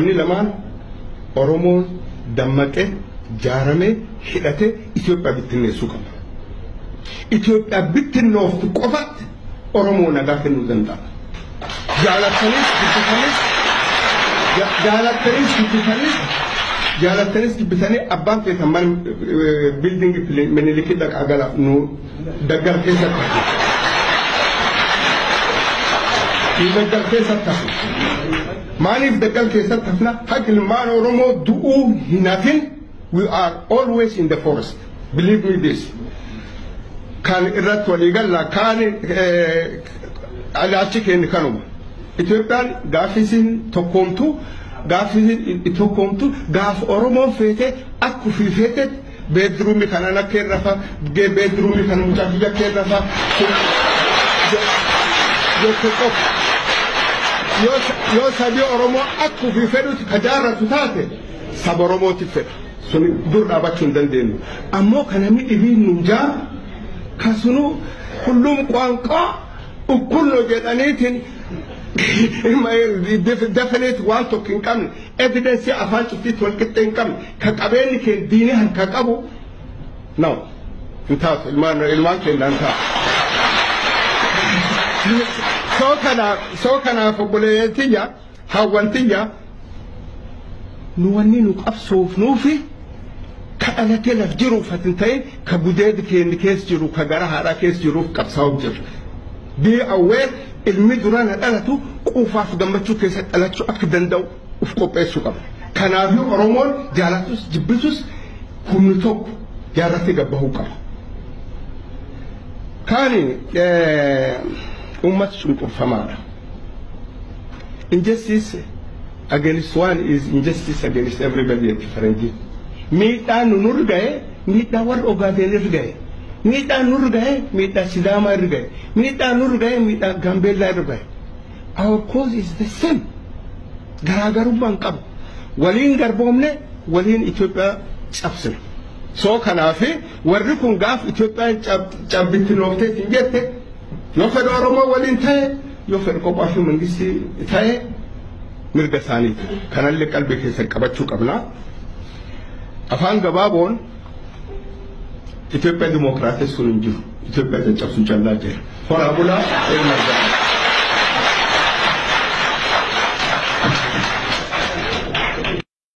Ni lamaan Oromoon dammaqee jaaramee hidhatee Itoophiyaa bittinneessuu qaba. Itoophiyaa bittinnooftu qofatti Oromoo nagaa kennuu danda'a. Jaalattanis dubbisanii abbaan feetan man building Minilikii dhaqaa gala nu daggal keessatti daggal keessatti maaliif daggal keessatti hafna haqi ilmaan Oromoo du'uu hin hafin. We are always in the forest. Believe me this. Kan irratti walii galla kan alaachi kenni kanuma. Itoophiyaan gaafisiin tokkoomtu gaaf Oromoon feete akku fi feete bedroomii kana nakkee rafa bedroomii kana mucaa jakkee rafa yoo sabii Oromoo akku fi fedhuti kajaarratu taate saba Oromooti fedha. Suni dur dhaabachuu hin dandeenyu. Ammoo kana midhibiin nunjaa kasunu kullum qaanqaa ukkulloo jedhaniitiin definite waan tokko hin qabne evidence afaan cuftiitti wal qixxee hin qabne ka qabeenyi keen diinii hanka qabu no hin taatu ilmaan keenyaan ta'a. Soo kanaaf obboleettiyya hawwantiyya nu wanni nu qabsoofnuufi ka dhalatee laf jiruuf hatin ta'e ka gudeedi keenya keessa jiru ka gara haadhaa keessa jiruuf qabsaa'uuf jiru. Be aware ilmi duraan dhalatu quufaaf gammachuu keessa dhalachuu akka danda'u uf qopheessuu qaba. Kanaafuu Oromoon jaalatus jibbisus humni tokko jaarratti gabbahuu qaba. Kaani ummata cunqurfamaadha. Injustice against one is injustice against everybody at different. Miidhaan nur gahe miidhaa warra Ogaaden irra gahe miidhaan nur gahe miidhaa Sidaamaa irra gahe miidhaan nur gahe miidhaa Gambeellaa irra gahe. Our cause is the same. Garaagarummaan qabu. Waliin garboomne waliin Itoophiyaa cabsine. Soo kanaafi warri kun gaaf Itoophiyaan cabbitti nooftee hin jette yoo fedha Oromoo waliin ta'e yoo fedha kophaa fi mangistii ta'e mirga isaaniiti. Kanallee qalbii keessa qabachuu qabna. Afaan gabaaboon Itoophiyaa dimokiraatessuun hin jiru. Itoophiyaa caccabsuu callaa jira. Horaa bulaa